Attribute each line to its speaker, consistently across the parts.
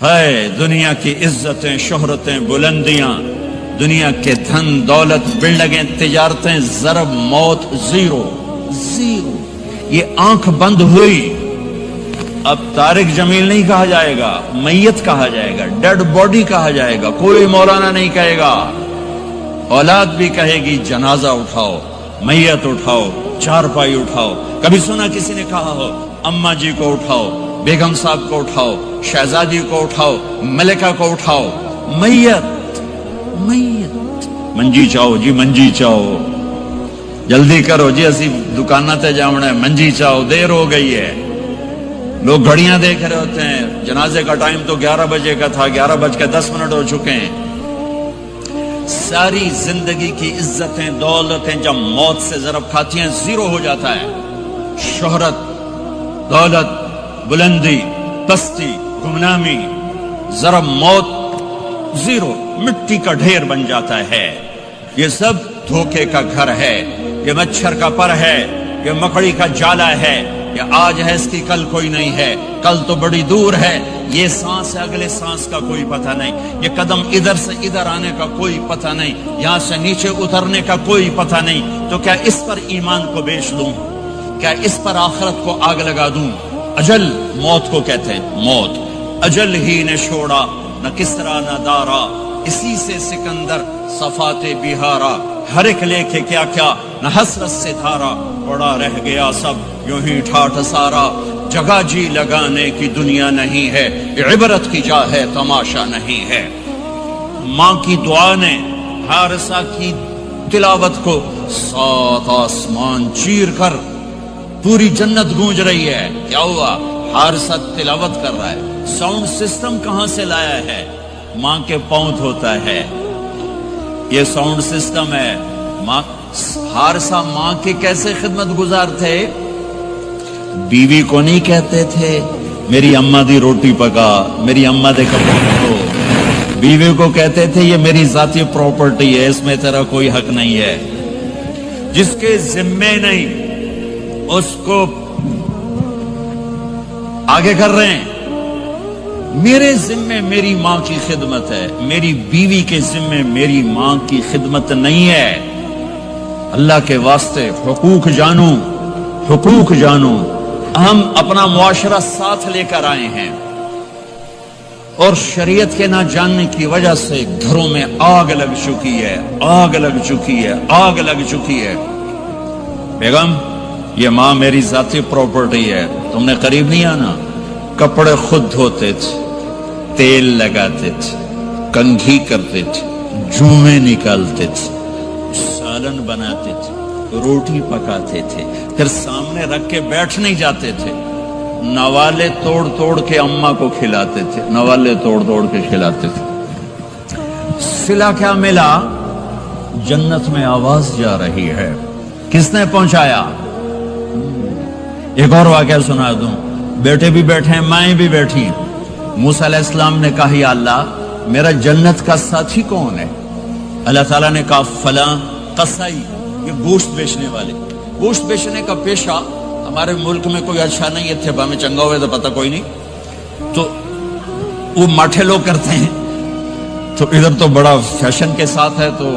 Speaker 1: ہے دنیا کی عزتیں، شہرتیں، بلندیاں، دنیا کے دھن دولت، بلڈنگیں، تجارتیں، ضرب موت زیرو زیرو. یہ آنکھ بند ہوئی، اب طارق جمیل نہیں کہا جائے گا، میت کہا جائے گا، ڈیڈ باڈی کہا جائے گا. کوئی مولانا نہیں کہے گا. اولاد بھی کہے گی جنازہ اٹھاؤ، میت اٹھاؤ، چارپائی اٹھاؤ. کبھی سنا کسی نے کہا ہو اماں جی کو اٹھاؤ، بیگم صاحب کو اٹھاؤ، شہزادی کو اٹھاؤ، ملکہ کو اٹھاؤ؟ میت میت. منجی چاہو جی، منجی چاہو، جلدی کرو جی، اسی دکانہ تے جاؤنا ہے، منجی چاہو، دیر ہو گئی ہے. لوگ گھڑیاں دیکھ رہے ہوتے ہیں، جنازے کا ٹائم تو 11 بجے کا تھا، 11:10 ہو چکے ہیں. ساری زندگی کی عزتیں دولتیں جب موت سے ضرب کھاتی ہیں زیرو ہو جاتا ہے. شہرت، دولت، بلندی، پستی، گمنامی، ضرب موت زیرو، مٹی کا ڈھیر بن جاتا ہے. یہ سب دھوکے کا گھر ہے، یہ مچھر کا پر ہے، یہ مکڑی کا جالا ہے. یہ آج ہے اس کی کل کوئی نہیں ہے، کل تو بڑی دور ہے. یہ سانس ہے، اگلے سانس کا کوئی پتہ نہیں. یہ قدم ادھر سے ادھر آنے کا کوئی پتہ نہیں، یہاں سے نیچے اترنے کا کوئی پتہ نہیں. تو کیا اس پر ایمان کو بیچ دوں؟ کیا اس پر آخرت کو آگ لگا دوں؟ اجل موت کو کہتے ہیں، موت. اجل ہی نے چھوڑا نہ کسرا نہ دارا، اسی سے سکندر صفات بہارا. ہر ایک لے کے کیا کیا نہ حسرت سے دھارا، پڑا رہ گیا سب یوں ہی ٹھاٹھ سارا. جگہ جی لگانے کی دنیا نہیں ہے، عبرت کی جا ہے تماشا نہیں ہے. ماں کی دعا نے حارثہ کی تلاوت کو 7 آسمان چیر کر پوری جنت گونج رہی ہے. کیا ہوا؟ حارثہ تلاوت کر رہا ہے. ساؤنڈ سسٹم کہاں سے لایا ہے؟ ماں کے پاؤں دھوتا ہے، یہ ساؤنڈ سسٹم ہے. ماں حارثہ ماں کے کیسے خدمت گزار تھے؟ بیوی کو نہیں کہتے تھے میری اماں دی روٹی پکا، میری اماں دے کپڑے دھو. بیوی کو کہتے تھے یہ میری ذاتی پراپرٹی ہے، اس میں تیرا کوئی حق نہیں ہے. جس کے ذمے نہیں اس کو آگے کر رہے ہیں. میرے ذمے میری ماں کی خدمت ہے، میری بیوی کے ذمے میری ماں کی خدمت نہیں ہے. اللہ کے واسطے حقوق جانو، حقوق جانو. ہم اپنا معاشرہ ساتھ لے کر آئے ہیں اور شریعت کے نہ جاننے کی وجہ سے گھروں میں آگ لگ چکی ہے، آگ لگ چکی ہے، آگ لگ چکی ہے. بیگم یہ ماں میری ذاتی پراپرٹی ہے، تم نے قریب نہیں آنا. کپڑے خود دھوتے تھے، تیل لگاتے تھے، کنگھی کرتے تھے، جوئیں نکالتے تھے، سالن بناتے تھے، روٹی پکاتے تھے، پھر سامنے رکھ کے بیٹھ نہیں جاتے تھے. نوالے توڑ توڑ کے اماں کو کھلاتے تھے، نوالے توڑ توڑ کے کھلاتے تھے. صلہ کیا ملا؟ جنت میں آواز جا رہی ہے. کس نے پہنچایا؟ ایک اور واقعہ سنا دوں. بیٹے بھی بیٹھے ہیں، مائیں بھی بیٹھی. موسیٰ علیہ السلام نے کہا یا اللہ میرا جنت کا ساتھی کون ہے؟ اللہ تعالیٰ نے کہا فلاں قصائی، یہ گوشت بیچنے والے. گوشت بیچنے کا پیشہ ہمارے ملک میں کوئی اچھا نہیں ہے، تھے ہمیں چنگا ہوئے تو پتہ کوئی نہیں، تو وہ ماٹھے لوگ کرتے ہیں. تو ادھر تو بڑا فیشن کے ساتھ ہے. تو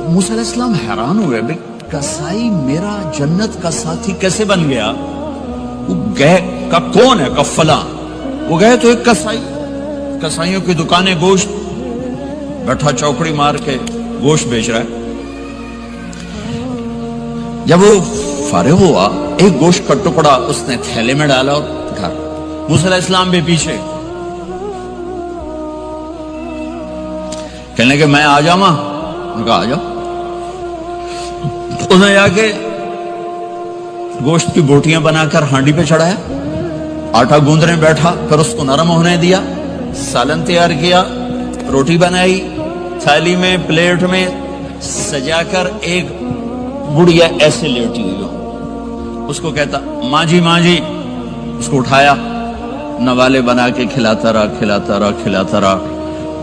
Speaker 1: موسیٰ علیہ السلام حیران ہوئے، بھئی قصائی میرا جنت کا ساتھی کیسے بن گیا؟ وہ گئے کا کون ہے؟ کا فلاں. وہ گئے تو ایک قصائی، قصائیوں کی دکانیں، گوشت بیٹھا چوکڑی مار کے گوشت بیچ رہا ہے. جب وہ فارغ ہوا ایک گوشت کا ٹکڑا اس نے تھیلے میں ڈالا اور گھر. موسیٰ علیہ السلام بھی پیچھے. کہنے کہ میں آ جاؤں؟ انہوں نے کہا آ جاؤ. اس نے جا کے گوشت کی بوٹیاں بنا کر ہانڈی پہ چڑھایا، آٹا گوندنے بیٹھا، پھر اس کو نرم ہونے دیا، سالن تیار کیا، روٹی بنائی، تھالی میں پلیٹ میں سجا کر ایک بڑھیا ایسے لیٹی ہوئی ہو. اس کو کہتا ماں جی ماں جی. اس کو اٹھایا، نوالے بنا کے کھلاتا رہا کھلاتا رہا کھلاتا رہا.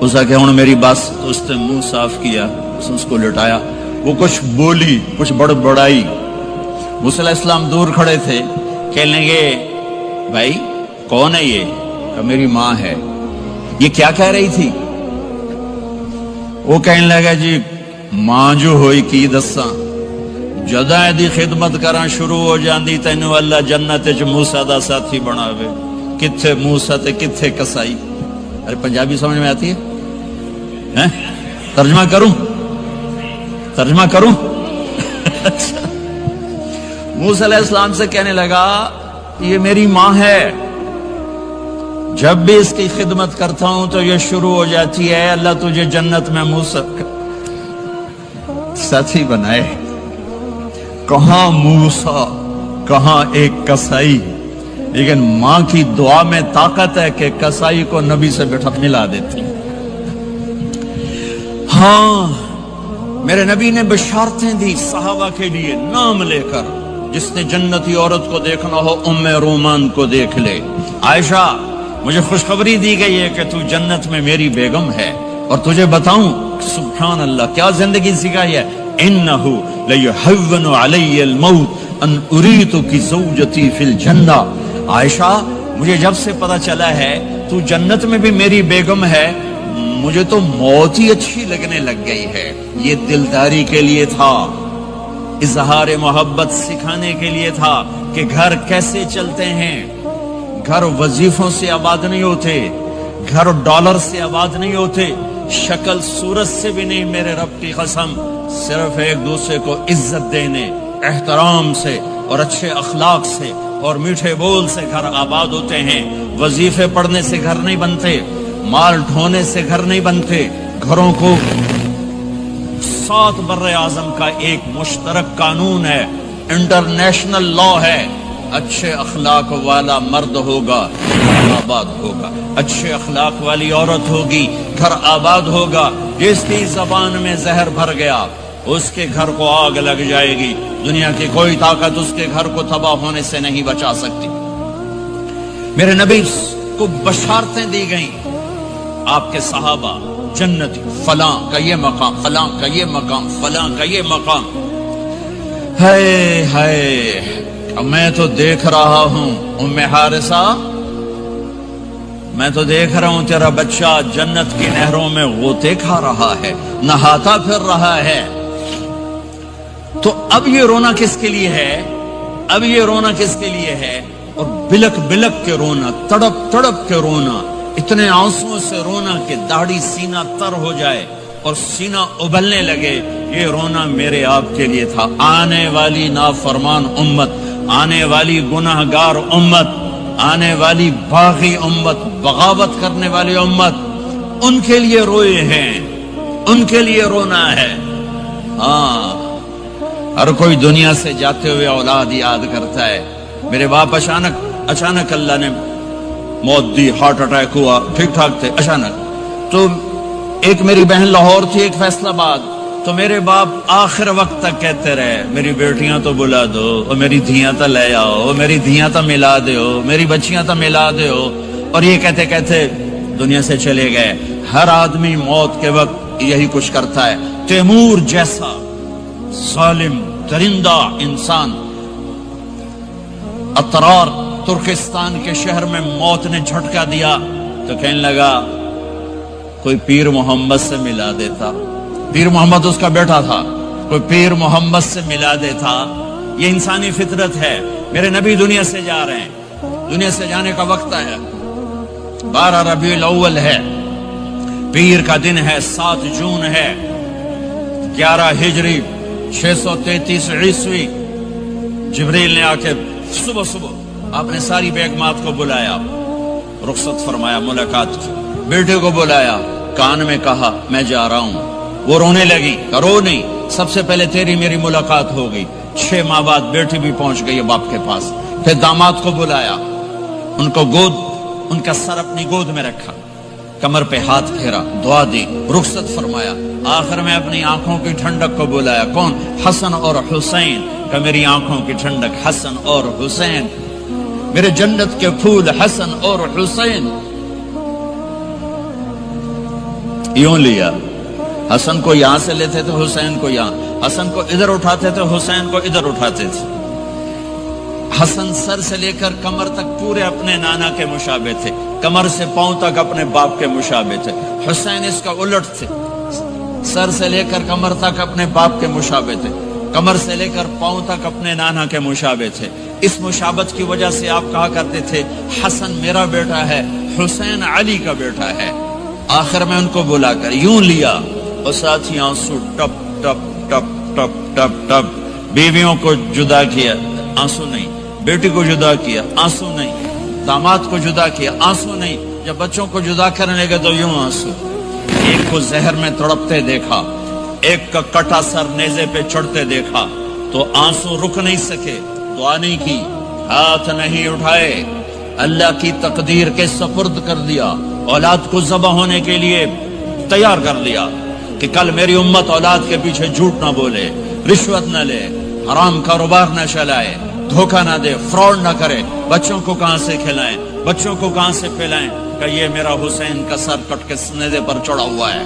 Speaker 1: اس کا کہ ہوں میری بات. تو اس نے منہ صاف کیا، اس کو لٹایا. وہ کچھ بولی، کچھ بڑبڑائی. موسیٰ علیہ السلام دور کھڑے تھے. کہنے لگے بھائی کون ہے یہ؟ کہ میری ماں ہے. یہ کیا کہہ رہی تھی؟ وہ کہنے لگا جی ماں جو ہوئی کی دساں جداں دی خدمت کراں شروع ہو جاندی تینوں اللہ جنت وچ موسیٰ دا ساتھی بناوے. کتھے موسیٰ تے کتھے کسائی. ارے پنجابی سمجھ میں آتی ہے؟ ترجمہ کروں موسیٰ علیہ السلام سے کہنے لگا یہ میری ماں ہے، جب بھی اس کی خدمت کرتا ہوں تو یہ شروع ہو جاتی ہے اللہ تجھے جنت میں موسیٰ ساتھی بنائے. کہاں موسیٰ کہاں ایک کسائی، لیکن ماں کی دعا میں طاقت ہے کہ کسائی کو نبی سے بیٹھا ملا دیتی. ہاں میرے نبی نے بشارتیں دی صحابہ کے لیے نام لے کر. جس نے جنتی عورت کو دیکھنا ہو ام رومان کو دیکھ لے. عائشہ مجھے خوشخبری دی گئی ہے کہ تو جنت میں میری بیگم ہے، اور تجھے بتاؤں سبحان اللہ کیا زندگی سکھائی ہے. انہو لیحون علی الموت ان اریتک زوجتی فی الجنہ. عائشہ مجھے جب سے پتا چلا ہے تو جنت میں بھی میری بیگم ہے، مجھے تو موت ہی اچھی لگنے لگ گئی ہے. یہ دلداری کے لیے تھا، اظہار محبت سکھانے کے لیے تھا کہ گھر کیسے چلتے ہیں. گھر وظیفوں سے آباد نہیں ہوتے، گھر ڈالر سے آباد نہیں ہوتے، شکل صورت سے بھی نہیں. میرے رب کی قسم صرف ایک دوسرے کو عزت دینے، احترام سے اور اچھے اخلاق سے اور میٹھے بول سے گھر آباد ہوتے ہیں. وظیفے پڑھنے سے گھر نہیں بنتے، مال ڈھونے سے گھر نہیں بنتے. گھروں کو 7 بر اعظم کا ایک مشترک قانون ہے، انٹرنیشنل لا ہے. اچھے اخلاق والا مرد ہوگا آباد ہوگا، اچھے اخلاق والی عورت ہوگی گھر آباد ہوگا. جس کی زبان میں زہر بھر گیا اس کے گھر کو آگ لگ جائے گی. دنیا کی کوئی طاقت اس کے گھر کو تباہ ہونے سے نہیں بچا سکتی. میرے نبی کو بشارتیں دی گئیں، آپ کے صحابہ جنتی، فلاں کا یہ مقام، فلاں کا یہ مقام، فلاں کا یہ مقام. ہے میں تو دیکھ رہا ہوں ام حارثہ، میں تو دیکھ رہا ہوں تیرا بچہ جنت کی نہروں میں غوطے کھا رہا ہے، نہاتا پھر رہا ہے. تو اب یہ رونا کس کے لیے ہے؟ اب یہ رونا کس کے لیے ہے؟ اور بلک بلک کے رونا، تڑپ تڑپ کے رونا، اتنے آنسوں سے رونا کہ داڑھی سینہ تر ہو جائے اور سینہ ابلنے لگے. یہ رونا میرے آپ کے لیے تھا. آنے والی نافرمان امت، آنے والی گناہگار امت، آنے والی باغی امت، بغاوت کرنے والی امت، ان کے لیے روئے ہیں، ان کے لیے رونا ہے. ہاں ہر کوئی دنیا سے جاتے ہوئے اولاد یاد کرتا ہے. میرے باپ اچانک اللہ نے موت دی، ہارٹ اٹیک ہوا، ٹھیک ٹھاک تھے، اچانک. تو ایک میری بہن لاہور تھی، ایک فیصل آباد. تو میرے باپ آخر وقت تک کہتے رہے میری بیٹیاں تو بلا دو، اور میری دھیاں تو لے آؤ، اور میری دھیاں تو ملا دیو، میری بچیاں تو ملا دیو. اور یہ کہتے کہتے دنیا سے چلے گئے. ہر آدمی موت کے وقت یہی کچھ کرتا ہے. تیمور جیسا ظالم درندہ انسان اطرار ترکستان کے شہر میں موت نے جھٹکا دیا تو کہنے لگا کوئی پیر محمد سے ملا دیتا. پیر محمد اس کا بیٹا تھا، کوئی پیر محمد سے ملا دیتا. یہ انسانی فطرت ہے. میرے نبی دنیا سے جا رہے ہیں، دنیا سے جانے کا وقت ہے. 12 ربیع الاول ہے، پیر کا دن ہے، 7 جون ہے، 11 ہجری 633 عیسوی. جبریل نے آ کے صبح آپ نے ساری بیگمات کو بلایا، رخصت فرمایا، ملاقات کی. بیٹے کو بلایا، کان میں کہا میں جا رہا ہوں. وہ رونے لگی، رو نہیں، سب سے پہلے تیری میری ملاقات ہو گئی. 6 ماہ بعد بیٹی بھی پہنچ گئی باپ کے پاس. پھر داماد کو بلایا، ان کو ان کا سر اپنی گود میں رکھا، کمر پہ ہاتھ پھیرا، دعا دی، رخصت فرمایا. آخر میں اپنی آنکھوں کی ٹھنڈک کو بلایا. کون؟ حسن اور حسین. کہ میری آنکھوں کی ٹھنڈک حسن اور حسین، میرے جنت کے پھول حسن اور حسین. یوں لیا، حسن کو یہاں سے لیتے تھے، حسین کو یہاں، حسن کو ادھر اٹھاتے تھے، حسین کو ادھر اٹھاتے تھے. حسن سر سے لے کر کمر تک پورے اپنے نانا کے مشابہ تھے. کمر سے پاؤں تک اپنے باپ کے مشابہ تھے. حسین اس کا الٹ تھے, سر سے لے کر کمر تک اپنے باپ کے مشابہ تھے, کمر سے لے کر پاؤں تک اپنے نانا کے مشابہ تھے. اس مشابہت کی وجہ سے آپ کہا کرتے تھے حسن میرا بیٹا ہے, حسین علی کا بیٹا ہے. آخر میں ان کو بلا کر یوں لیا اور ساتھ ہی آنسو ٹپ ٹپ ٹپ ٹپ ٹپ ٹپ. بیویوں کو جدا کیا, آنسو نہیں. بیٹی کو جدا کیا, آنسو نہیں. داماد کو جدا کیا, آنسو نہیں. جب بچوں کو جدا کرنے لگے تو یوں آنسو. ایک کو زہر میں تڑپتے دیکھا, ایک کا کٹا سر نیزے پہ چڑھتے دیکھا تو آنسو رک نہیں سکے, دعا نہیں کی, ہاتھ نہیں اٹھائے, اللہ کی تقدیر کے سپرد کر دیا. اولاد کو ذبح ہونے کے لیے تیار کر لیا کہ کل میری امت اولاد کے پیچھے جھوٹ نہ بولے, رشوت نہ لے, حرام کاروبار نہ چلائے, دھوکہ نہ دے, فراڈ نہ کرے. بچوں کو کہاں سے کھلائیں, بچوں کو کہاں سے پلائیں کہ یہ میرا حسین کا سر کٹ کے نیزے پر چڑھا ہوا ہے.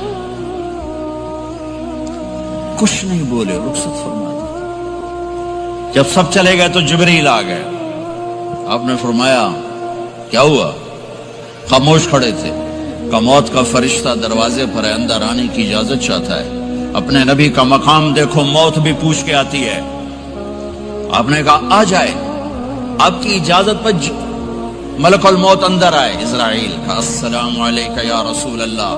Speaker 1: کچھ نہیں بولے, رخصت فرما دی. جب سب چلے گئے تو جبریل آ گئے. آپ نے فرمایا کیا ہوا؟ خاموش کھڑے تھے. کہ موت کا فرشتہ دروازے پر ہے, اندر آنے کی اجازت چاہتا ہے. اپنے نبی کا مقام دیکھو, موت بھی پوچھ کے آتی ہے. آپ نے کہا آ جائے, آپ کی اجازت پر ملک الموت اندر آئے. اسرائیل کا السلام علیکہ یا رسول اللہ.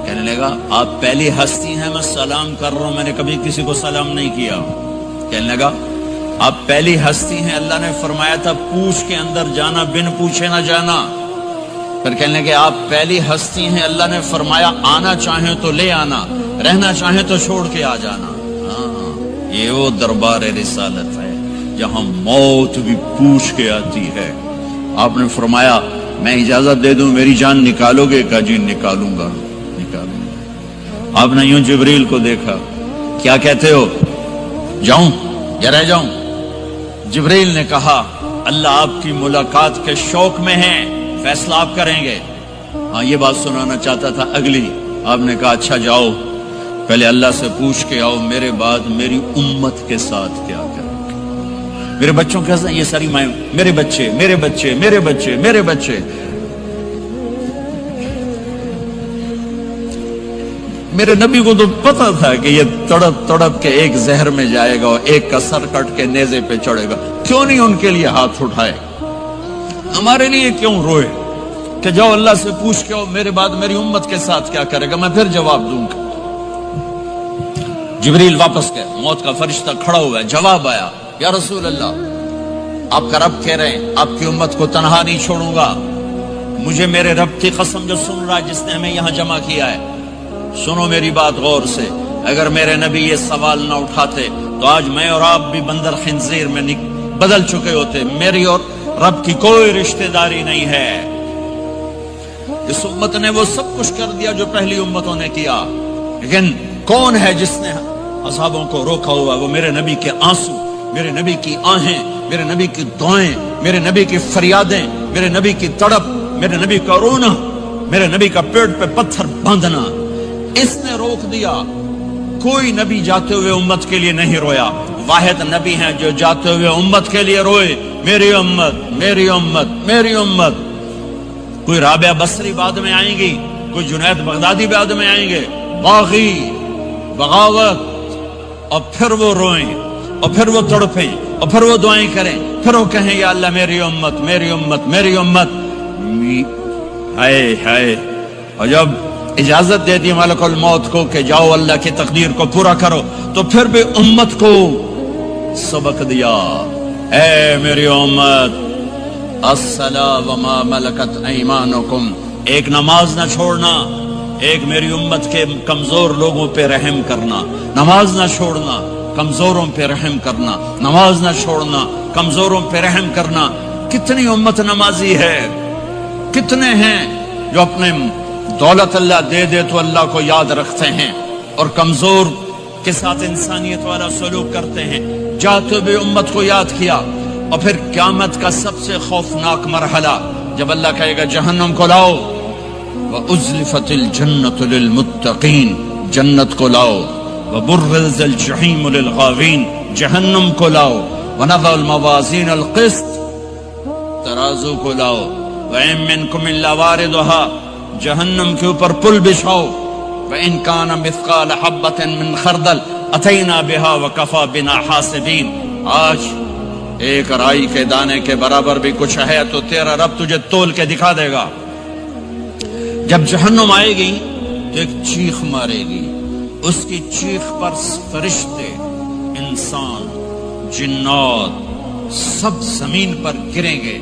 Speaker 1: کہنے لگا آپ پہلی ہستی ہیں, میں سلام کر رہا ہوں, میں نے کبھی کسی کو سلام نہیں کیا. کہنے لگا آپ پہلی ہستی ہیں, اللہ نے فرمایا تھا پوچھ کے اندر جانا, بن پوچھے نہ جانا. پھر کہنے لگے آپ پہلی ہستی ہیں, اللہ نے فرمایا آنا چاہیں تو لے آنا, رہنا چاہیں تو چھوڑ کے آ جانا. ہاں, یہ وہ دربار رسالت ہے جہاں موت بھی پوچھ کے آتی ہے. آپ نے فرمایا میں اجازت دے دوں میری جان نکالو گے؟ کہا جی نکالوں گا. آپ نے یوں جبریل کو دیکھا, کیا کہتے ہو, جاؤں یا رہ جاؤں؟ جبریل نے کہا اللہ آپ کی ملاقات کے شوق میں ہے, فیصلہ آپ کریں گے. ہاں یہ بات سنانا چاہتا تھا اگلی. آپ نے کہا اچھا جاؤ, پہلے اللہ سے پوچھ کے آؤ میرے بعد میری امت کے ساتھ کیا کریں گے. میرے بچوں کے ساتھ یہ ساری مائیں, میرے بچے میرے بچے میرے بچے میرے بچے. میرے نبی کو تو پتا تھا کہ یہ تڑپ تڑپ کے ایک زہر میں جائے گا اور ایک کا سر کٹ کے نیزے پہ چڑھے گا. کیوں نہیں ان کے لیے ہاتھ اٹھائے, ہمارے لیے کیوں روئے کہ جاؤ اللہ سے پوچھ کے آؤ میرے بعد میری امت کے ساتھ کیا کرے گا, میں پھر جواب دوں گا. جبریل واپس گئے, موت کا فرشتہ کھڑا ہوا ہے. جواب آیا یا رسول اللہ آپ کا رب کہہ رہے ہیں آپ کی امت کو تنہا نہیں چھوڑوں گا. مجھے میرے رب کی قسم جو سن رہا ہے جس نے ہمیں یہاں جمع کیا ہے, سنو میری بات غور سے. اگر میرے نبی یہ سوال نہ اٹھاتے تو آج میں اور آپ بھی بندر خنزیر میں بدل چکے ہوتے. میری اور رب کی کوئی رشتہ داری نہیں ہے. اس امت نے وہ سب کچھ کر دیا جو پہلی امتوں نے کیا, لیکن کون ہے جس نے اصحابوں کو روکا ہوا؟ وہ میرے نبی کے آنسو, میرے نبی کی آہیں, میرے نبی کی دعائیں, میرے نبی کی فریادیں, میرے نبی کی تڑپ, میرے نبی کا رونا, میرے نبی کا پیٹ پہ پتھر باندھنا. اس نے روک دیا. کوئی نبی جاتے ہوئے امت کے لیے نہیں رویا. واحد نبی ہیں جو جاتے ہوئے امت کے لیے روئے, میری امت میری امت میری امت. کوئی رابعہ بصری بعد میں آئیں گی, کوئی جنید بغدادی بعد میں آئیں گے, باغی بغاوت, اور پھر وہ روئیں اور پھر وہ تڑپیں اور پھر وہ دعائیں کریں, پھر وہ کہیں یا اللہ میری امت میری امت میری امت. ہائے ہائے. اور جب اجازت دے دی ملک الموت کو کہ جاؤ اللہ کی تقدیر کو پورا کرو, تو پھر بھی امت کو سبق دیا, اے میری امت الصلاۃ وما ملکت ایمانکم. ایک نماز نہ چھوڑنا, ایک میری امت کے کمزور لوگوں پہ رحم کرنا, نماز نہ چھوڑنا, کمزوروں پہ رحم کرنا, نماز نہ چھوڑنا, کمزوروں پہ رحم کرنا. کتنی امت نمازی ہے, کتنے ہیں جو اپنے دولت اللہ دے دے تو اللہ کو یاد رکھتے ہیں اور کمزور کے ساتھ انسانیت والا سلوک کرتے ہیں. جاتے ہوئے امت کو یاد کیا. اور پھر قیامت کا سب سے خوفناک مرحلہ جب اللہ کہے گا جہنم کو لاؤ, وَأُزْلِفَتِ الْجَنَّةُ لِلْمُتَّقِينَ, جنت کو لاؤ, وَبُرِّزَ الْجَحِيمُ لِلْغَاوِينَ, جہنم کو لاؤ, وَنَضَعُ الْمَوَازِينَ الْقِسْطَ, ترازو کو لاؤ, وَإِن مِّنكُمْ إِلَّا وَارِدُهَا، جہنم کے اوپر پل بچھاؤ، وَإِن كَانَ مِثْقَالَ حَبَّةٍ مِّن خَرْدَلٍ أَتَيْنَا بِهَا وَكَفَىٰ بِنَا حَاسِبِينَ۔ آج ایک رائی کے دانے کے برابر بھی کچھ ہے تو تیرا رب تجھے تول کے دکھا دے گا۔ جب جہنم آئے گی تو ایک چیخ مارے گی، اس کی چیخ پر فرشتے، انسان، جنات سب زمین پر گریں گے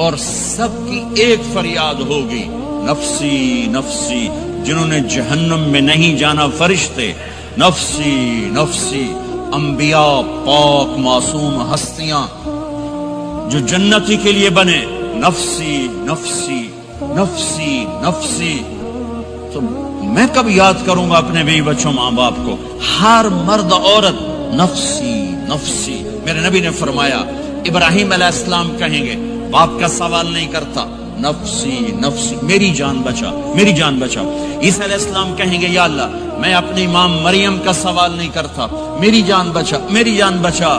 Speaker 1: اور سب کی ایک فریاد ہوگی، نفسی نفسی۔ جنہوں نے جہنم میں نہیں جانا فرشتے، نفسی نفسی۔ انبیاء، پاک معصوم ہستیاں جو جنتی کے لیے بنے، نفسی نفسی نفسی نفسی۔ تو میں کب یاد کروں گا اپنے بیوی بچوں ماں باپ کو؟ ہر مرد عورت نفسی نفسی۔ میرے نبی نے فرمایا، ابراہیم علیہ السلام کہیں گے، باپ کا سوال نہیں کرتا، نفسی نفسی، میری جان بچا، میری جان بچا۔ عیسیٰ علیہ السلام کہیں گے، یا اللہ میں اپنی ماں مریم کا سوال نہیں کرتا، میری جان بچا، میری جان بچا۔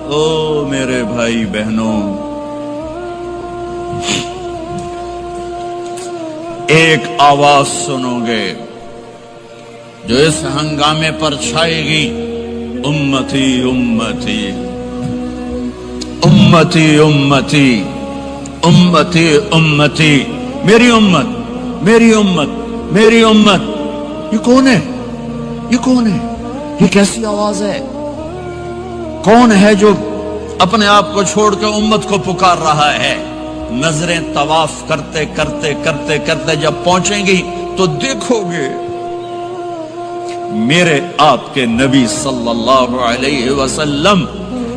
Speaker 1: او میرے بھائی بہنوں، ایک آواز سنو گے جو اس ہنگامے پر چھائے گی، امتی امتی امتی امتی امتی امتی، میری امت میری امت میری امت۔ یہ کون ہے؟ یہ کون ہے؟ یہ کیسی آواز ہے؟ کون ہے جو اپنے آپ کو چھوڑ کے امت کو پکار رہا ہے؟ نظریں طواف کرتے کرتے کرتے کرتے جب پہنچیں گی تو دیکھو گے میرے آپ کے نبی صلی اللہ علیہ وسلم،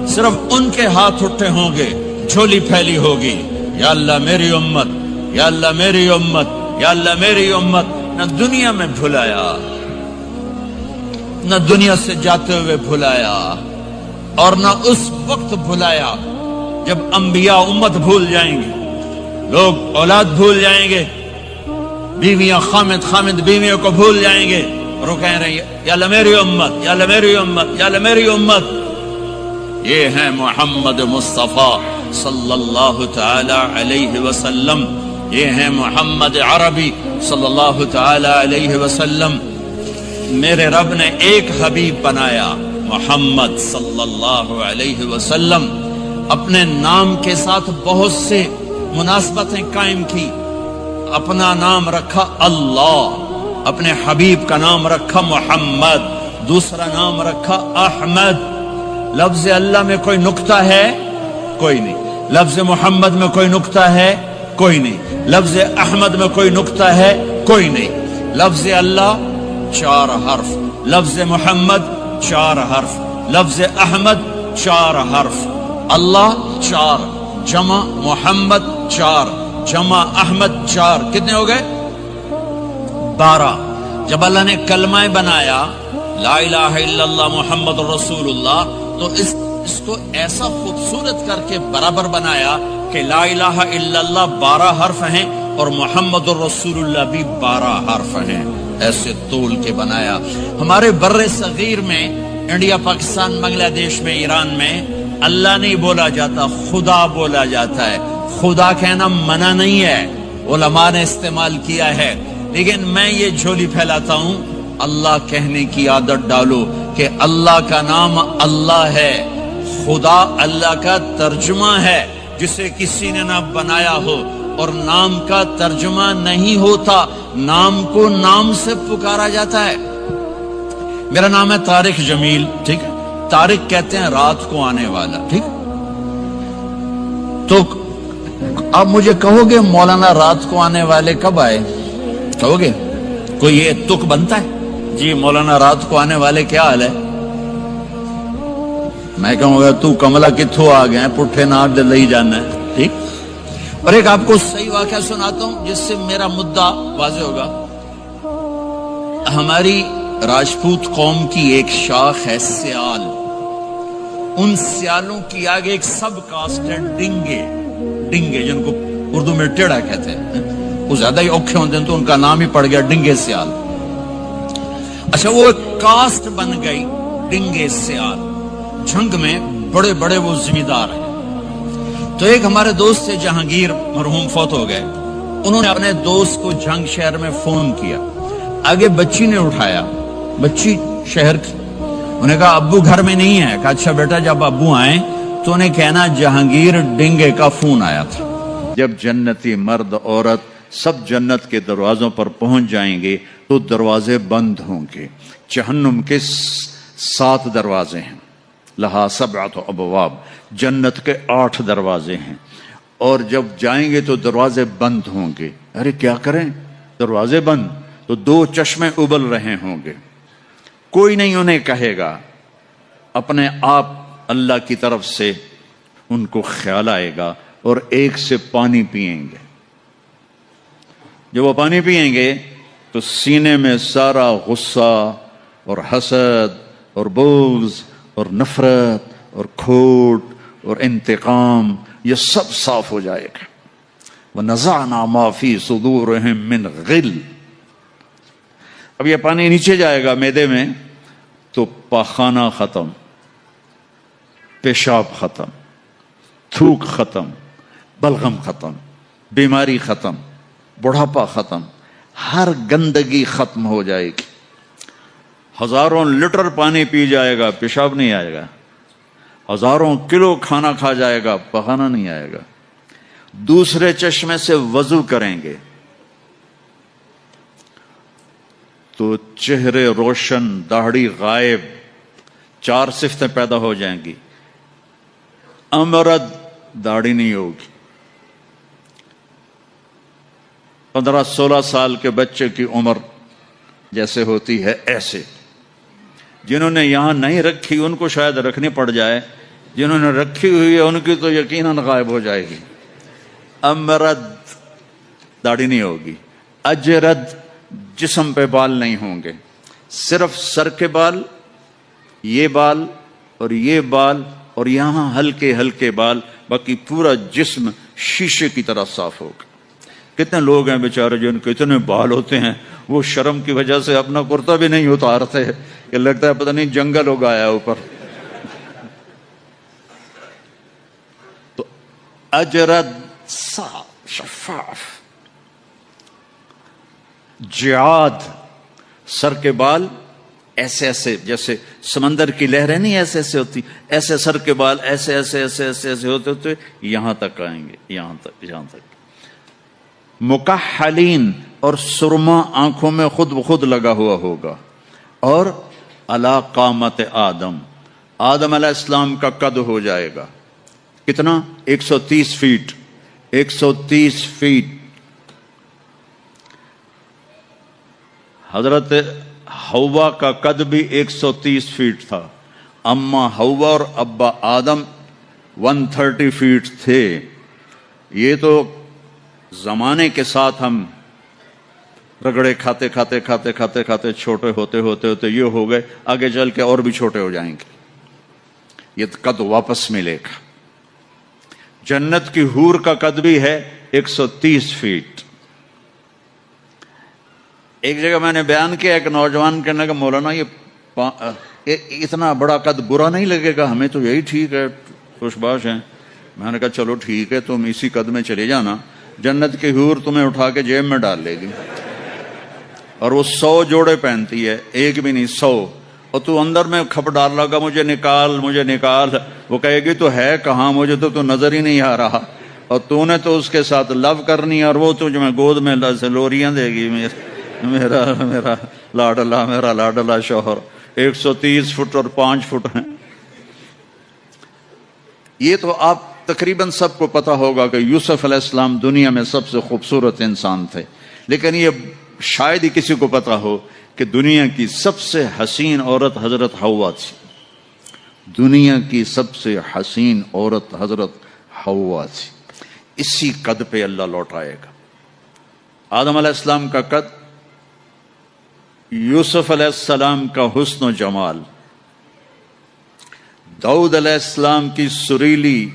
Speaker 1: صرف ان کے ہاتھ اٹھے ہوں گے، جھولی پھیلی ہوگی، یا اللہ میری امت، یا اللہ میری امت، یا اللہ میری امت۔ نہ دنیا میں بھلایا، نہ دنیا سے جاتے ہوئے بھلایا، اور نہ اس وقت بھلایا جب انبیاء امت بھول جائیں گے، لوگ اولاد بھول جائیں گے، بیویاں خامد خامد بیویوں کو بھول جائیں گے، اور وہ کہہ رہے ہیں، یا اللہ میری امت، یا اللہ میری امت، یا اللہ میری امت۔ یہ ہیں محمد مصطفیٰ صلی اللہ تعالی علیہ وسلم، یہ ہیں محمد عربی صلی اللہ تعالی علیہ وسلم۔ میرے رب نے ایک حبیب بنایا، محمد صلی اللہ علیہ وسلم۔ اپنے نام کے ساتھ بہت سے مناسبتیں قائم کی، اپنا نام رکھا اللہ، اپنے حبیب کا نام رکھا محمد، دوسرا نام رکھا احمد۔ لفظ اللہ میں کوئی نکتہ ہے؟ کوئی نہیں۔ لفظ محمد میں کوئی نکتہ ہے؟ کوئی نہیں۔ لفظ احمد میں کوئی نکتہ ہے؟ کوئی نہیں۔ لفظ اللہ 4 حرف، لفظ محمد 4 حرف، لفظ احمد 4 حرف، اللہ 4، جمع محمد 4، جمع احمد 4، کتنے ہو گئے؟ 12۔ جب اللہ نے کلمہ بنایا لا الہ الا اللہ محمد رسول اللہ، تو اس کو ایسا خوبصورت کر کے برابر بنایا کہ لا الہ الا اللہ 12 حرف ہیں اور محمد الرسول اللہ بھی 12 حرف ہیں، ایسے تول کے بنایا۔ ہمارے بر صغیر میں، انڈیا، پاکستان، بنگلہ دیش میں، ایران میں اللہ نہیں بولا جاتا، خدا بولا جاتا ہے۔ خدا کہنا منع نہیں ہے، علماء نے استعمال کیا ہے، لیکن میں یہ جھولی پھیلاتا ہوں، اللہ کہنے کی عادت ڈالو کہ اللہ کا نام اللہ ہے، خدا اللہ کا ترجمہ ہے جسے کسی نے نہ بنایا ہو، اور نام کا ترجمہ نہیں ہوتا، نام کو نام سے پکارا جاتا ہے۔ میرا نام ہے طارق جمیل، ٹھیک ہے؟ طارق کہتے ہیں رات کو آنے والا، ٹھیک؟ تو آپ مجھے کہو گے مولانا رات کو آنے والے کب آئے؟ کہو گے کوئی یہ تک بنتا ہے؟ جی مولانا رات کو آنے والے کیا حال ہے؟ میں کہوں گا تو کملا کتھوں آ گئے، پٹھے ناک دے لئی جانا ہے، ٹھیک؟ اور ایک آپ کو صحیح واقعہ سناتا ہوں جس سے میرا مدعا واضح ہوگا۔ ہماری راجپوت قوم کی ایک شاخ ہے سیال، ان سیالوں کی آگے ایک سب کاسٹ ہے ڈنگے، ڈنگے جن کو اردو میں ٹیڑا کہتے ہیں، وہ زیادہ ہی اوکھے ہوتے ہیں تو ان کا نام ہی پڑ گیا ڈنگے سیال۔ اچھا وہ ایک کاسٹ بن گئی ڈنگے سیال، جنگ میں بڑے بڑے وہ ذمہ دار ہیں۔ تو ایک ہمارے دوست تھے جہانگیر، مرحوم فوت ہو گئے، انہوں نے اپنے دوست کو جھنگ شہر میں فون کیا، آگے بچی نے اٹھایا، بچی شہر کی، انہوں نے کہا ابو گھر میں نہیں ہے۔ کہا اچھا بیٹا جب ابو آئیں تو انہیں کہنا جہانگیر ڈنگے کا فون آیا تھا۔ جب جنتی مرد عورت سب جنت کے دروازوں پر پہنچ جائیں گے تو دروازے بند ہوں گے۔ جہنم کے 7 دروازے ہیں، لہا 7 ابواب، جنت کے 8 دروازے ہیں، اور جب جائیں گے تو دروازے بند ہوں گے۔ ارے کیا کریں، دروازے بند تو 2 چشمے ابل رہے ہوں گے، کوئی نہیں انہیں کہے گا، اپنے آپ اللہ کی طرف سے ان کو خیال آئے گا اور ایک سے پانی پئیں گے۔ جب وہ پانی پئیں گے تو سینے میں سارا غصہ اور حسد اور بغض اور نفرت اور کھوٹ اور انتقام یہ سب صاف ہو جائے گا۔ وَنَزَعْنَا مَا فِي صُدُورِهِم مِّن غِلٍّ۔ اب یہ پانی نیچے جائے گا معدے میں تو پاخانہ ختم، پیشاب ختم، تھوک ختم، بلغم ختم، بیماری ختم، بڑھاپا ختم، ہر گندگی ختم ہو جائے گی۔ ہزاروں لیٹر پانی پی جائے گا، پیشاب نہیں آئے گا۔ ہزاروں کلو کھانا کھا جائے گا، پخانا نہیں آئے گا۔ دوسرے چشمے سے وضو کریں گے تو چہرے روشن، داڑھی غائب، 4 صفتیں پیدا ہو جائیں گی۔ امرد، داڑھی نہیں ہوگی۔ 15-16 سال کے بچے کی عمر جیسے ہوتی ہے ایسے، جنہوں نے یہاں نہیں رکھی ان کو شاید رکھنی پڑ جائے، جنہوں نے رکھی ہوئی ہے ان کی تو یقیناً غائب ہو جائے گی۔ امرد، داڑھی نہیں ہوگی۔ اجرد، جسم پہ بال نہیں ہوں گے، صرف سر کے بال، یہ بال اور یہ بال اور یہاں ہلکے ہلکے بال، باقی پورا جسم شیشے کی طرح صاف ہوگا۔ کتنے لوگ ہیں بیچارے جن کے اتنے بال ہوتے ہیں وہ شرم کی وجہ سے اپنا کرتا بھی نہیں اتارتے کہ لگتا ہے پتہ نہیں جنگل ہو گیا اوپر۔ تو اجرد، صاف، شفاف۔ جعاد، سر کے بال ایسے ایسے، جیسے سمندر کی لہریں نہیں ایسے ایسے ہوتی، ایسے سر کے بال ایسے ایسے ایسے ایسے ایسے ہوتے ہوتے یہاں تک آئیں گے، یہاں تک۔ مکحلین، اور سرما آنکھوں میں خود بخود لگا ہوا ہوگا۔ اور علی قامت آدم، آدم علیہ السلام کا قد ہو جائے گا کتنا؟ 130 فیٹ۔ 130 فیٹ۔ حضرت حوا کا قد بھی 130 فیٹ تھا، اما حوا اور ابا آدم 130 فیٹ تھے۔ یہ تو زمانے کے ساتھ ہم رگڑے کھاتے کھاتے کھاتے کھاتے کھاتے چھوٹے ہوتے ہوتے ہوتے یہ ہو گئے، آگے چل کے اور بھی چھوٹے ہو جائیں گے، یہ قد واپس ملے گا۔ جنت کی حور کا قد بھی ہے 130 فیٹ۔ ایک جگہ میں نے بیان کیا، ایک نوجوان کہنے کا مولانا یہ اتنا بڑا قد برا نہیں لگے گا، ہمیں تو یہی ٹھیک ہے، خوش باش ہیں۔ میں نے کہا چلو ٹھیک ہے، تم اسی قد میں چلے جانا، جنت کی حور تمہیں اٹھا کے جیب میں ڈال لے گی، اور وہ 100 جوڑے پہنتی ہے، ایک بھی نہیں 100، اور تو اندر میں کھپ ڈال لگا مجھے نکال مجھے نکال، وہ کہے گی تو ہے کہاں، مجھے تو نظر ہی نہیں آ رہا، اور تو نے تو اس کے ساتھ لو کرنی ہے، اور وہ تجھ میں گود میں لوریاں دے گی، میرا لاڈلا شوہر۔ 130 فٹ اور 5 فٹ ہیں۔ یہ تو آپ تقریباً سب کو پتا ہوگا کہ یوسف علیہ السلام دنیا میں سب سے خوبصورت انسان تھے، لیکن یہ شاید ہی کسی کو پتا ہو کہ دنیا کی سب سے حسین عورت حضرت حوا تھی۔ دنیا کی سب سے حسین عورت حضرت حوا تھی۔ اسی قد پہ اللہ لوٹائے گا۔ آدم علیہ السلام کا قد، یوسف علیہ السلام کا حسن و جمال، داؤد علیہ السلام کی سریلی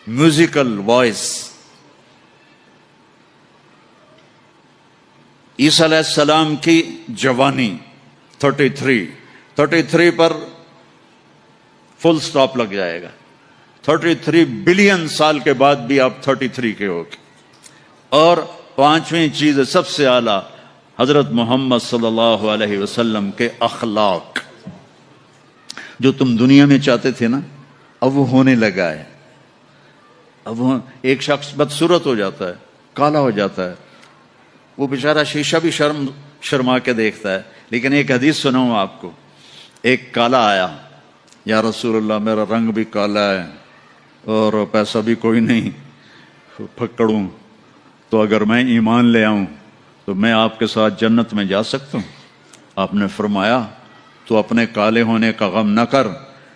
Speaker 1: میوزیکل وائس، عیسیٰ علیہ السلام کی جوانی 33 پر فل سٹاپ لگ جائے گا۔ 33 بلین سال کے بعد بھی آپ 33 کے ہو گے، اور پانچویں چیز سب سے اعلیٰ حضرت محمد صلی اللہ علیہ وسلم کے اخلاق. جو تم دنیا میں چاہتے تھے نا اب وہ ہونے لگا ہے. اب وہ ایک شخص بدصورت ہو جاتا ہے، کالا ہو جاتا ہے، وہ بیچارہ شیشہ بھی شرما کے دیکھتا ہے. لیکن ایک حدیث سناؤں آپ کو. ایک کالا آیا، یا رسول اللہ میرا رنگ بھی کالا ہے اور پیسہ بھی کوئی نہیں، پکڑوں تو اگر میں ایمان لے آؤں تو میں آپ کے ساتھ جنت میں جا سکتا ہوں؟ آپ نے فرمایا تو اپنے کالے ہونے کا غم نہ کر،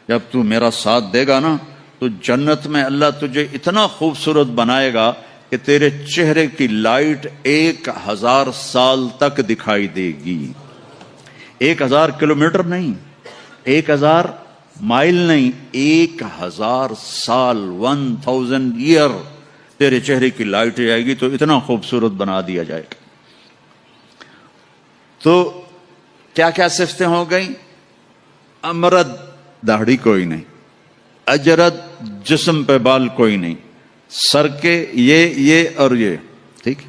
Speaker 1: جب تو میرا ساتھ دے گا نا تو جنت میں اللہ تجھے اتنا خوبصورت بنائے گا کہ تیرے چہرے کی لائٹ 1000 سال تک دکھائی دے گی. 1000 کلومیٹر نہیں، 1000 مائل نہیں، 1000 سال، 1000 ایئر تیرے چہرے کی لائٹ جائے گی تو اتنا خوبصورت بنا دیا جائے گا. تو کیا کیا صفتیں ہو گئیں؟ امرد، داڑھی کوئی نہیں، اجرد، جسم پہ بال کوئی نہیں، سر کے یہ اور یہ، ٹھیک.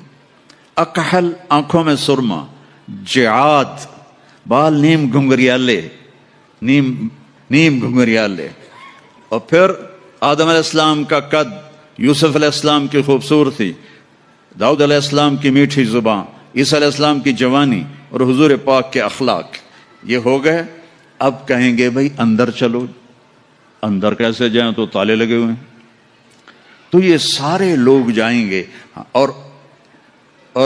Speaker 1: اکحل، آنکھوں میں سرما، جعاد، بال نیم گھنگریالے، نیم گھنگریالے. اور پھر آدم علیہ السلام کا قد، یوسف علیہ السلام کی خوبصورتی، داؤد علیہ السلام کی میٹھی زبان، عیسیٰ علیہ السلام کی جوانی اور حضور پاک کے اخلاق. یہ ہو گئے. اب کہیں گے بھائی اندر چلو. اندر کیسے جائیں؟ تو تالے لگے ہوئے ہیں. تو یہ سارے لوگ جائیں گے. اور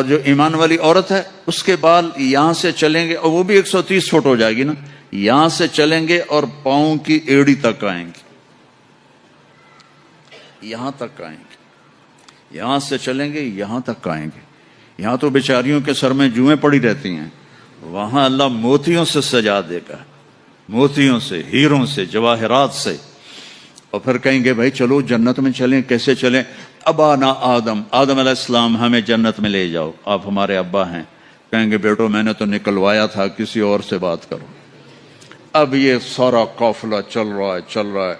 Speaker 1: جو ایمان والی عورت ہے اس کے بال یہاں سے چلیں گے، اور وہ بھی 130 فٹ ہو جائے گی نا، یہاں سے چلیں گے اور پاؤں کی ایڑی تک آئیں گے، یہاں تک آئیں گے. یہاں سے چلیں گے یہاں تک آئیں گے. یہاں تو بیچاریوں کے سر میں جوئیں پڑی رہتی ہیں، وہاں اللہ موتیوں سے سجا دے گا، موتیوں سے، ہیروں سے، جواہرات سے. اور پھر کہیں گے بھائی چلو جنت میں چلیں. کیسے چلیں؟ ابانا آدم علیہ السلام ہمیں جنت میں لے جاؤ، آپ ہمارے ابا ہیں. کہیں گے بیٹو میں نے تو نکلوایا تھا، کسی اور سے بات کرو. اب یہ سارا قافلہ چل رہا ہے.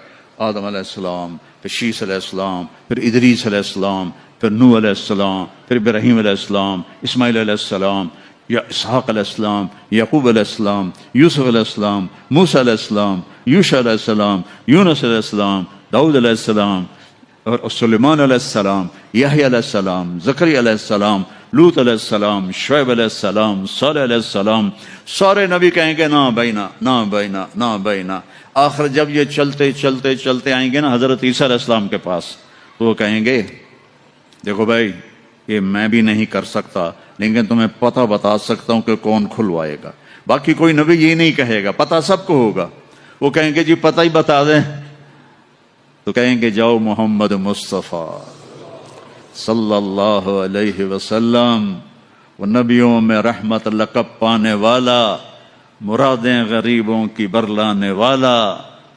Speaker 1: آدم علیہ السلام، پھر شیس علیہ السلام، پھر ادریس علیہ السلام، پھر نوح علیہ السلام، پھر ابراہیم علیہ السلام، اسماعیل علیہ السلام، یا اسحاق علیہ السلام، یعقوب علیہ السلام، یوسف علیہ السلام، موسیٰ علیہ السلام، یوشع علیہ السلام، یونس علیہ السلام، داؤد علیہ السلام اور سلیمان علیہ السلام، یحییٰ علیہ السلام، زکریا علیہ السلام، لوط علیہ السلام، شعیب علیہ السلام، صالح علیہ السلام. سارے نبی کہیں گے نا بینا، نا بینا، نا بینا. آخر جب یہ چلتے آئیں گے نا حضرت عیسیٰ علیہ السلام کے پاس، تو وہ کہیں گے دیکھو بھائی یہ میں بھی نہیں کر سکتا، لیکن تمہیں پتہ بتا سکتا ہوں کہ کون کھلوائے گا. باقی کوئی نبی یہ نہیں کہے گا، پتہ سب کو ہوگا. وہ کہیں گے جی پتہ ہی بتا دیں. تو کہیں گے جاؤ محمد مصطفیٰ صلی اللہ علیہ وسلم، وہ نبیوں میں رحمت لقب پانے والا، مرادیں غریبوں کی برلانے والا،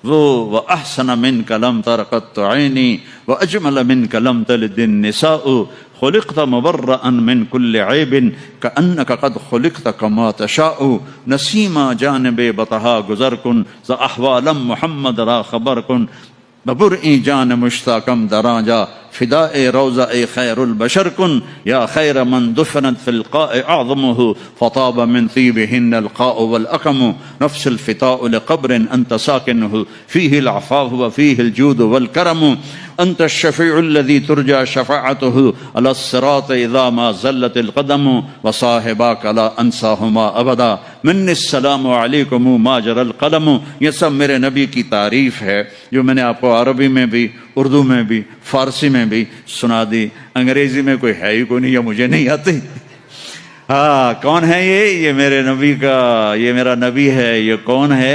Speaker 1: وہ وَأَحْسَنَ مِنْكَ لَمْ تَرَ قَطُّ عَيْنِي وَأَجْمَلَ مِنْكَ لَمْ تَلِدِ النِّسَاءُ خُلِقْتَ مُبَرَّأً مِنْ كُلِّ عَيْبٍ كَأَنَّكَ قَدْ خُلِقْتَ كَمَا تَشَاءُ نَسِيمًا جانب بطہا گزر کن ز احوالم محمد را خبر کن ببرئی جان مشتاقم دراجا فداء روضہ خیر البشر کن یا خیر من دفنت فی القاء اعظمه فطاب من طیبهن القاء والاقم نفس الفتاء لقبر انت ساکنه فيه العفاف وفيه الجود والكرم انت الشفيع الذي ترجى شفاعته على الصراط اذا ما زلت القدم وصاحباك لا انساهما ابدا من السلام علیکم ما جرى القلم. یہ سب میرے نبی کی تعریف ہے جو میں نے آپ کو عربی میں بھی، اردو میں بھی، فارسی میں بھی سنا دی. انگریزی میں کوئی ہے ہی کوئی نہیں، یا مجھے نہیں آتی. ہاں کون ہے یہ میرے نبی کا، یہ میرا نبی ہے. یہ کون ہے؟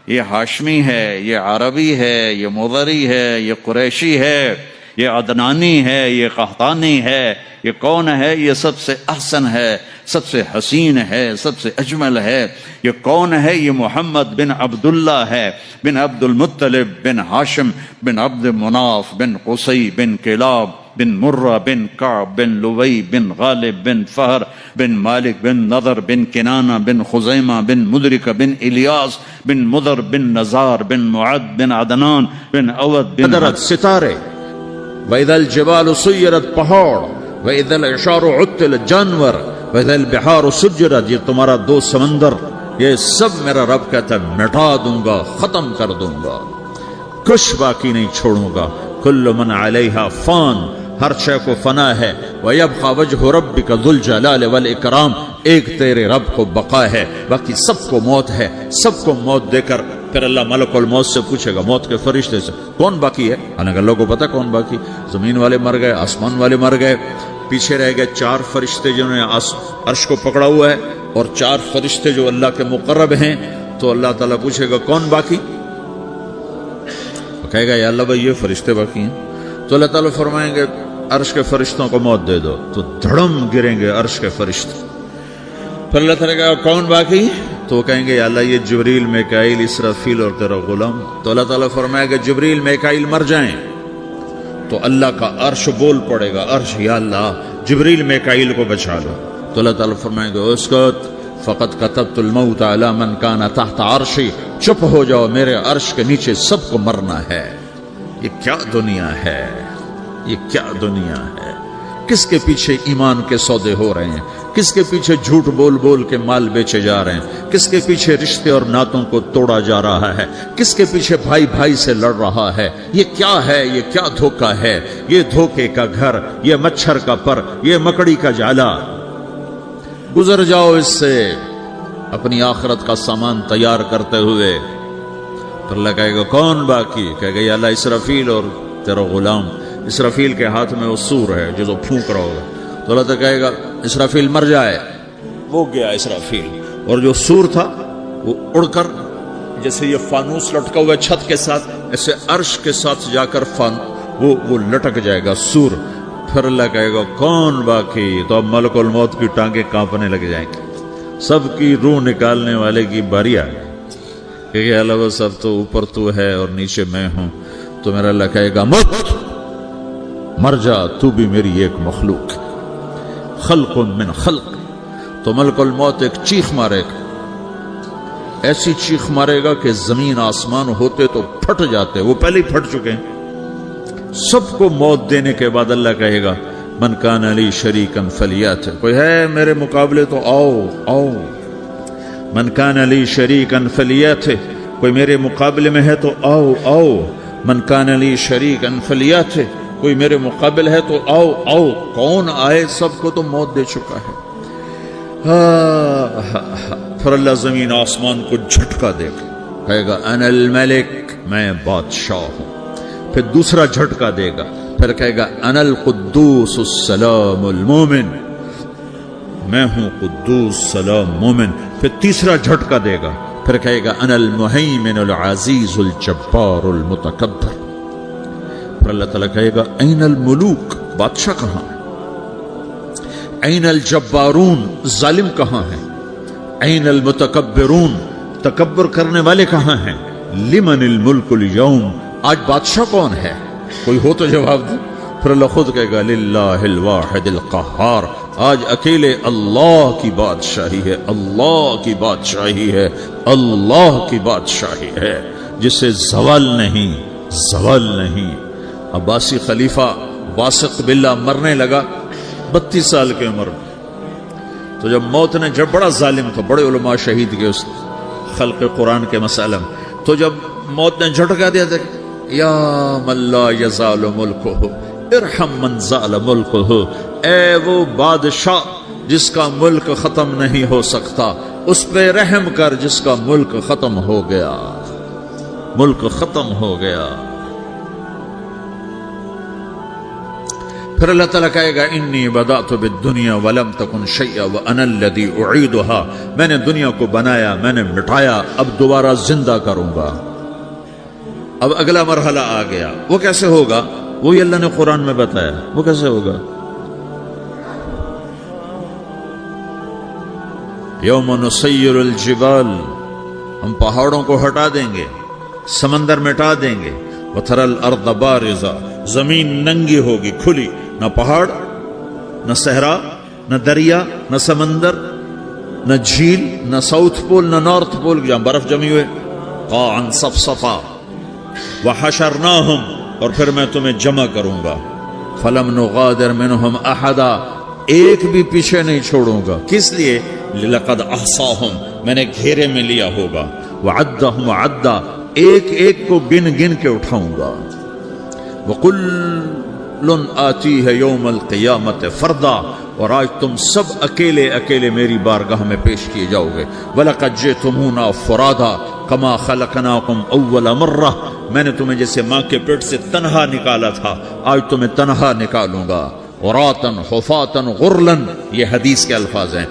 Speaker 1: یہ ہاشمی ہے، یہ عربی ہے، یہ مضری ہے، یہ قریشی ہے، یہ عدنانی ہے، یہ قحطانی ہے. یہ کون ہے؟ یہ سب سے احسن ہے، سب سے حسین ہے، سب سے اجمل ہے. یہ کون ہے؟ یہ محمد بن عبداللہ ہے، بن عبد المطلب، بن ہاشم، بن عبد مناف، بن قصی، بن کلاب، بن مرہ، بن کعب، بن لوی، بن غالب، بن فہر، بن مالک، بن نضر، بن کنانہ، بن خزیمہ، بن مدرکہ، بن الیاس، بن مضر، بن نزار، بن معد، بن عدنان، بن عود، بن
Speaker 2: قدرت ستارے، وَإِذَا الْجِبَالُ سُيِّرَتْ پہاڑ،
Speaker 1: وَإِذَا الْعِشَارُ عُطِّلَتْ جانور وَإِذَا الْبِحَارُ سُجِّرَتْ، یہ تمہارا دو سمندر، یہ سب میرا رب کہتا ہے مٹا دوں گا، ختم کر دوں گا، کچھ باقی نہیں چھوڑوں گا۔ کل من علیہا فان، ہر شے کو فنا ہے۔ وَيَبْقَى وَجْهُ رَبِّكَ ذُو الْجَلَالِ وَالْإِكْرَامِ، ایک تیرے رب کو بقا ہے، باقی سب کو موت ہے۔ سب کو موت دے کر پھر اللہ ملک الموت سے پوچھے گا، موت کے فرشتے سے، کون باقی ہے؟ حالانکہ اللہ کو پتہ کون باقی، زمین والے مر گئے، آسمان والے مر گئے، پیچھے رہ گئے 4 فرشتے جنہوں نے عرش کو پکڑا ہوا ہے، اور 4 فرشتے جو اللہ کے مقرب ہیں۔ تو اللہ تعالیٰ پوچھے گا کون باقی؟ وہ کہے گا یا اللہ بھائی یہ فرشتے باقی ہیں۔ تو اللہ تعالیٰ فرمائیں گے عرش کے فرشتوں کو موت دے دو، تو دھڑم گریں گے عرش کے فرشتے۔ پھر اللہ تعالیٰ کہا کون باقی؟ تو وہ کہیں گے یا اللہ یہ جبریل، میکائیل، اسرافیل اور تیرا غلام۔ تو اللہ تعالیٰ فرمائے گا جبریل، میکائیل مر جائیں، تو اللہ کا عرش بول پڑے گا، عرش یا اللہ جبریل میکائیل کو بچا لو۔ تو اللہ تعالیٰ فرمائے گا اسکت فقط کتبت الموت علی من کان تحت عرشی، چپ ہو جاؤ، میرے عرش کے نیچے سب کو مرنا ہے۔ یہ کیا دنیا ہے، یہ کیا دنیا ہے؟ کس کے پیچھے ایمان کے سودے ہو رہے ہیں؟ کس کے پیچھے جھوٹ بول بول کے مال بیچے جا رہے ہیں؟ کس کے پیچھے رشتے اور ناتوں کو توڑا جا رہا ہے؟ کس کے پیچھے بھائی بھائی سے لڑ رہا ہے؟ یہ کیا ہے؟ یہ کیا دھوکہ ہے؟ یہ دھوکے کا گھر، یہ مچھر کا پر، یہ مکڑی کا جالا۔ گزر جاؤ اس سے اپنی آخرت کا سامان تیار کرتے ہوئے۔ تو اللہ کہے گا کون باقی؟ کہے گا یا اللہ اسرافیل اور تیرا غلام۔ اسرافیل کے ہاتھ میں وہ سور ہے جو پھونک رہا ہوگا۔ تو اللہ تعالیٰ کہے گا اسرافیل مر جائے، وہ گیا اسرافیل، اور جو سور تھا وہ اڑ کر جیسے یہ فانوس لٹکا ہوا ہے چھت کے ساتھ، ایسے عرش کے ساتھ جا کر وہ لٹک جائے گا سور۔ پھر اللہ کہے گا کون باقی؟ تو اب ملک الموت کی ٹانگیں کانپنے لگ جائیں گی، سب کی روح نکالنے والے کی باری آ گئی کہ اللہ وہ سب تو اوپر تو ہے اور نیچے میں ہوں۔ تو میرا اللہ کہے گا مت، مر جا، تو بھی میری ایک مخلوق، خلق من خلق۔ تو ملک الموت ایک چیخ مارے گا، ایسی چیخ مارے گا کہ زمین آسمان ہوتے تو پھٹ جاتے، وہ پہلے ہی پھٹ چکے ہیں۔ سب کو موت دینے کے بعد اللہ کہے گا من کان علی شریکا فلیات، کوئی ہے میرے مقابلے تو آؤ آؤ۔ من کان علی شریکا فلیات، کوئی میرے مقابلے میں ہے تو آؤ آؤ۔ من کان علی شریکا فلیات، کوئی میرے مقابل ہے تو آؤ آؤ۔ کون آئے؟ سب کو تو موت دے چکا ہے۔ پھر اللہ زمین آسمان کو جھٹکا دے گا، کہے گا انا الملک، میں بادشاہ ہوں۔ پھر دوسرا جھٹکا دے گا، پھر کہے گا انا القدوس السلام المومن، میں ہوں قدوس سلام مومن۔ پھر تیسرا جھٹکا دے گا، پھر کہے گا انا المہیمن العزیز الجبار المتکبر۔ پھر اللہ تعالیٰ کہے گا این الملوک، بادشاہ کہاں ہے؟ این الجبارون، ظالم کہاں ہے؟ این المتکبرون، تکبر کرنے والے کہاں ہیں؟ لمن الملک اليوم، آج بادشاہ کون ہے؟ کوئی ہو تو جواب دے۔ پھر اللہ خود کہے گا للہ الواحد القہار، آج اکیلے اللہ کی بادشاہی ہے، اللہ کی بادشاہی ہے، اللہ کی بادشاہی ہے، جسے زوال نہیں، زوال نہیں۔ عباسی خلیفہ واسق باللہ مرنے لگا 32 سال کی عمر میں۔ تو جب موت نے، جب بڑا ظالم تھا، بڑے علماء شہید کے اس خلق قرآن کے مسئلہ میں، تو جب موت نے جھٹکا دیا تھا یا من لا یزال ملکہ ارحم من زال ملکہ، اے وہ بادشاہ جس کا ملک ختم نہیں ہو سکتا، اس پہ رحم کر جس کا ملک ختم ہو گیا، ملک ختم ہو گیا۔ پھر اللہ تعالیٰ کہے گا انی بدأت بالدنیا ولم تکن شیئا وانا الذی اعیدها، میں نے دنیا کو بنایا، میں نے مٹایا، اب دوبارہ زندہ کروں گا۔ اب اگلا مرحلہ آ گیا، وہ کیسے ہوگا؟ وہی اللہ نے قرآن میں بتایا، وہ کیسے ہوگا؟ یوم نسیر الجبال، ہم پہاڑوں کو ہٹا دیں گے، سمندر مٹا دیں گے، وتری الارض بارزہ، زمین ننگی ہوگی، کھلی، نہ پہاڑ، نہ صحرا، نہ دریا، نہ سمندر، نہ جھیل، نہ ساؤتھ پول، نہ نارتھ پول جہاں برف جمی ہوئے، قاعا صفصفا، وحشرناہم، اور پھر میں تمہیں جمع کروں گا،
Speaker 2: فلم نغادر منہم احدا، ایک بھی پیچھے نہیں چھوڑوں گا. کس لیے؟ لقد احصاہم، میں نے گھیرے میں لیا ہوگا. وعدہم عدا، ایک ایک کو گن گن کے اٹھاؤں گا. وکل آتیہ یوم القیامت فردا، اور آج تم سب اکیلے اکیلے میری بارگاہ میں پیش کیے جاؤ گے. وَلَقَدْ جِئْتُمُونَا فُرَادًا كَمَا خَلَقْنَاكُمْ أَوَّلَ مَرَّةٍ، میں نے تمہیں جیسے ماں کے پیٹ سے تنہا نکالا تھا، آج تمہیں تنہا نکالوں گا. عُرَاةً حُفَاةً غُرْلًا، یہ حدیث کے الفاظ ہیں.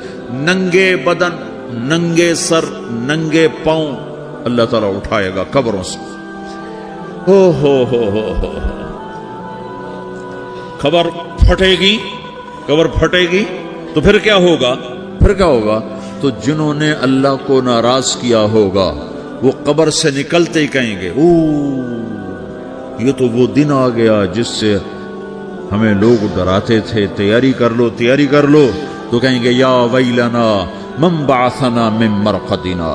Speaker 2: ننگے بدن، ننگے سر، ننگے پاؤں اللہ تعالیٰ اٹھائے گا قبروں سے. ہو خبر پھٹے گی، قبر پھٹے گی تو پھر کیا ہوگا؟ تو جنہوں نے اللہ کو ناراض کیا ہوگا وہ قبر سے نکلتے ہی کہیں گے یہ تو وہ دن آ گیا جس سے ہمیں لوگ ڈراتے تھے، تیاری کر لو تیاری کر لو. تو کہیں گے یا ویلنا من بعثنا من مرقدنا،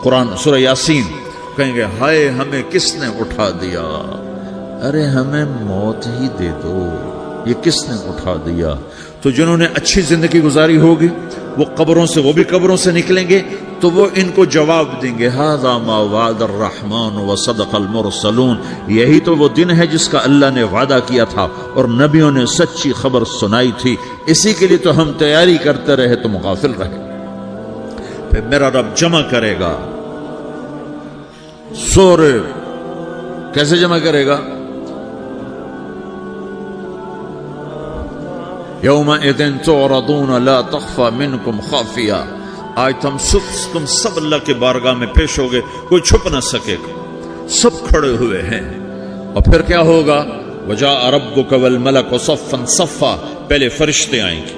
Speaker 2: قرآن سورہ یاسین. کہیں گے ہائے ہمیں کس نے اٹھا دیا، ارے ہمیں موت ہی دے دو، یہ کس نے اٹھا دیا. تو جنہوں نے اچھی زندگی گزاری ہوگی وہ قبروں سے، وہ بھی قبروں سے نکلیں گے تو وہ ان کو جواب دیں گے ھذا ما وعد الرحمن وصدق المرسلون، یہی تو وہ دن ہے جس کا اللہ نے وعدہ کیا تھا اور نبیوں نے سچی خبر سنائی تھی، اسی کے لیے تو ہم تیاری کرتے رہے تم غافل رہے. پھر میرا رب جمع کرے گا سورے، کیسے جمع کرے گا؟ یومئذ تعرضون لا تخفى منکم خافیہ، آج تم سب اللہ کے بارگاہ میں پیش ہوگے، کوئی چھپ نہ سکے گا، سب کھڑے ہوئے ہیں. اور پھر کیا ہوگا؟ وجاء ربک والملک صفا صفا، پہلے فرشتے آئیں گے،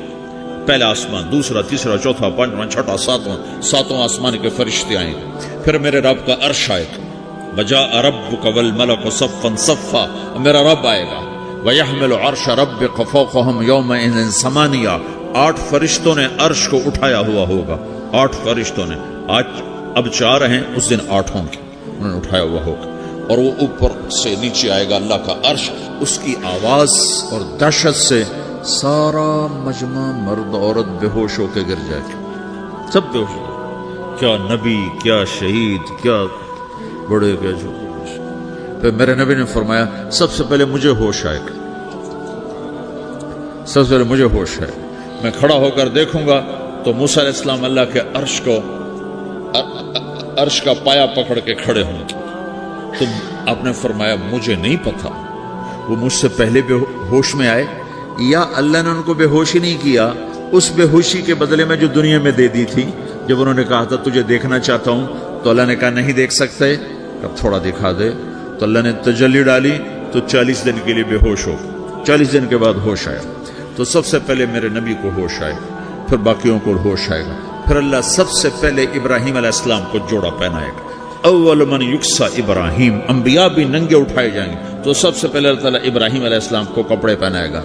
Speaker 2: پہلا آسمان، دوسرا، تیسرا، چوتھا، پانچواں، چھٹا، ساتواں آسمان کے فرشتے آئیں گے. پھر میرے رب کا عرش آئے گا. وجاء ربک والملک صفا صفا، میرا رب آئے گا. وَيَحْمِلُ عَرْشَ رَبِّكَ فَوْقَهُمْ يَوْمَئِذٍ ثَمَانِيَةٌ، 8 فرشتوں نے عرش کو اٹھایا ہوا ہوگا. 8 فرشتوں نے، آج اب 4 ہیں، اس دن 8 ہوں گے، انہوں نے اٹھایا ہوا ہوگا. اور وہ اوپر سے نیچے آئے گا اللہ کا عرش، اس کی آواز اور دہشت سے سارا مجمع مرد عورت بے ہوش ہو کے گر جائے گا، سب بے ہوش ہو گئے. کیا نبی، کیا شہید، کیا بڑے، کیا چھوٹے. پھر میرے نبی نے فرمایا سب سے پہلے مجھے ہوش آئے گا، سب سے پہلے مجھے ہوش ہے. میں کھڑا ہو کر دیکھوں گا تو موسیٰ علیہ السلام اللہ کے عرش کا پایا پکڑ کے کھڑے ہوں گے. تو آپ نے فرمایا مجھے نہیں پتا وہ مجھ سے پہلے بے ہوش میں آئے یا اللہ نے ان کو بے ہوش ہی نہیں کیا، اس بے ہوشی کے بدلے میں جو دنیا میں دے دی تھی. جب انہوں نے کہا تھا تجھے دیکھنا چاہتا ہوں تو اللہ نے کہا نہیں دیکھ سکتے، اب تھوڑا دکھا دے. تو اللہ نے تجلی ڈالی تو 40 دن کے لیے بے ہوش ہو، 40 دن کے بعد ہوش آیا. تو سب سے پہلے میرے نبی کو ہوش آئے، پھر باقیوں کو ہوش آئے گا. پھر اللہ سب سے پہلے ابراہیم علیہ السلام کو جوڑا پہنائے گا. اول من یکسا ابراہیم، انبیاء بھی ننگے اٹھائے جائیں گے تو سب سے پہلے اللہ تعالیٰ ابراہیم علیہ السلام کو کپڑے پہنائے گا.